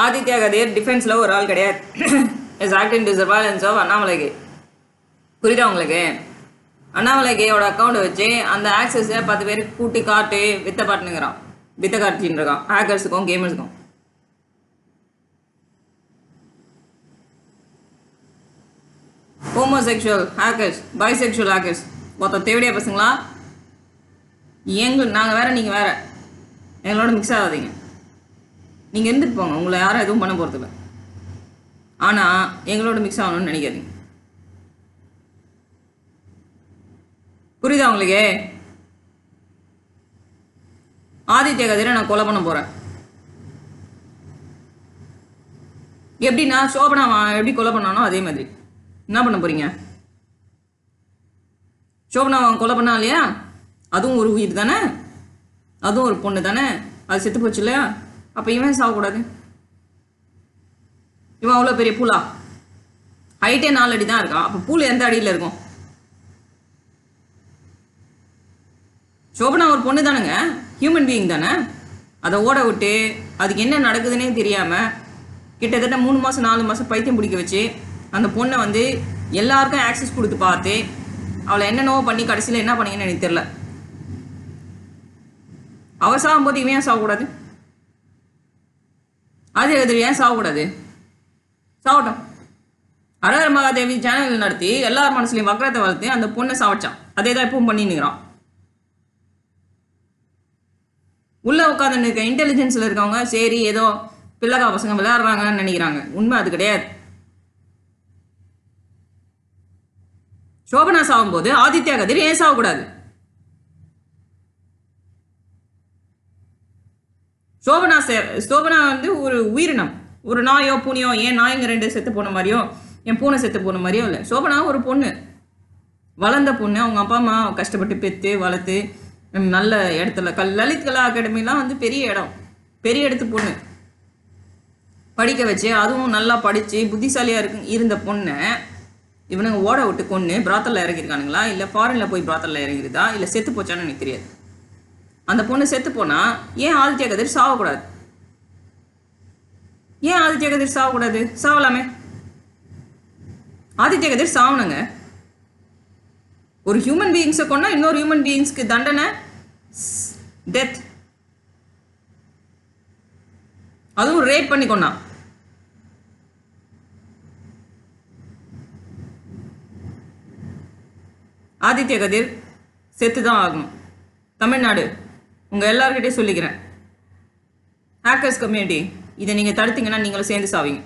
ஆதித்யா கதிர் டிஃபென்ஸில் ஒரு ஆள் கிடையாது. Is acting to surveillance of அண்ணாமலைகே. புரியுதா உங்களுக்கு? அண்ணாமலைகையோட அக்கௌண்ட் வச்சு அந்த ஆக்சஸை 10 பேருக்கு கூட்டி காட்டு வித்த பாட்டுனுங்கிறான், வித்த காட்டின்னு இருக்கான் ஹேக்கர்ஸுக்கும் கேமர்ஸுக்கும். ஹோமோசெக்ஷுவல் ஹேக்கர்ஸ், பைசெக்ஷுவல் ஹேக்கர்ஸ், மொத்த தேவையா பசங்களா? நாங்கள் வேற நீங்கள் வேற, எங்களோட மிக்ஸ் ஆகாதீங்க. நீங்கள் இருந்துட்டு போங்க, உங்களை யாரும் எதுவும் பண்ண போகிறதில்ல. ஆனால் எங்களோட மிக்ஸ் ஆகணும்னு நினைக்காதீங்க. புரியுதா உங்களுக்கு? ஆதித்ய கதிரை நான் கொலை பண்ண போகிறேன். எப்படின்னா சோபனாவா எப்படி கொலை பண்ணானோ அதே மாதிரி. என்ன பண்ண போறீங்க? சோபனாவை கொலை பண்ணா இல்லையா, அதுவும் ஒரு உயிர் தானே, அதுவும் ஒரு பொண்ணு தானே, அது செத்து போச்சு இல்லையா? அப்போ இவன் சாகக்கூடாது? இவன் அவ்வளோ பெரிய பூலா, ஹைட்டே 4 அடி தான் இருக்கான். அப்போ பூல் எந்த அடியில் இருக்கும்? சோபனா ஒரு பொண்ணு தானுங்க, ஹியூமன் பீயிங் தானே. அதை ஓட விட்டு அதுக்கு என்ன நடக்குதுன்னே தெரியாமல் கிட்டத்தட்ட 3 மாதம் 4 மாதம் பைத்தியம் பிடிக்க வச்சு அந்த பொண்ணை வந்து எல்லாருக்கும் ஆக்சஸ் கொடுத்து பார்த்து அவளை என்னென்னவோ பண்ணி கடைசியில் என்ன பண்ணீங்கன்னு எனக்கு தெரியல. அவள் சாகும்போது இவன் ஏன் சாகக்கூடாது? ஆதித்ய கதிர் ஏன் சாகக்கூடாது? சாகட்டும். ஹரஹர மகாதேவி சேனல் நடத்தி எல்லார் மனசுலையும் வக்கரத்தை வளர்த்து அந்த பொண்ணை சாவச்சான். அதே தான் இப்பவும் பண்ணின்னுக்கிறான். உள்ள உட்காந்து இருக்க இன்டெலிஜென்ஸில் இருக்கவங்க சரி ஏதோ பிள்ளைக்கா பசங்க விளையாடுறாங்கன்னு நினைக்கிறாங்க. உண்மை அது கிடையாது. சோபனா சாகும்போது ஆதித்யா கதிர் ஏன் சாகக்கூடாது? சோபனா வந்து ஒரு உயிரினம், ஒரு நாயோ பூனையோ. ஏன் நாய்ங்க 2 செத்து போன மாதிரியோ என் பூனை செத்து போன மாதிரியோ இல்லை. சோபனா ஒரு பொண்ணு, வளர்ந்த பொண்ணு. அவங்க அப்பா அம்மா கஷ்டப்பட்டு பெற்று வளர்த்து நல்ல இடத்துல லலித் கலா அகாடமிலாம் வந்து பெரிய இடம், பெரிய இடத்து பொண்ணு படிக்க வச்சு, அதுவும் நல்லா படித்து புத்திசாலியாக இருந்த பொண்ணை இவனுங்க ஓட விட்டு கொன்று பிராத்தலில் இறங்கியிருக்கானுங்களா, இல்லை ஃபாரினில் போய் பிராத்தலில் இறங்கிருதா, இல்லை செத்து போச்சான்னு எனக்கு தெரியாது. அந்த பொண்ணு செத்து போனால் ஏன் ஆதித்ய கதிர் சாகக்கூடாது? ஏன் ஆதித்ய கதிர் சாகக்கூடாது? சாவலாமே. ஆதித்ய கதிர் சாவணுங்க. ஒரு ஹியூமன் பீயிங்ஸை கொண்டா இன்னொரு ஹியூமன் பீயிங்ஸ்க்கு தண்டனை டெத். அதுவும் ரேப் பண்ணி கொண்டான். ஆதித்ய கதிர் செத்து தான் ஆகணும். தமிழ்நாடு உங்கள் எல்லார்கிட்டையும் சொல்லிக்கிறேன், ஹேக்கர்ஸ் கம்யூனிட்டி, இதை நீங்கள் தடுத்தீங்கன்னா நீங்களும் சேர்ந்து சாவீங்க.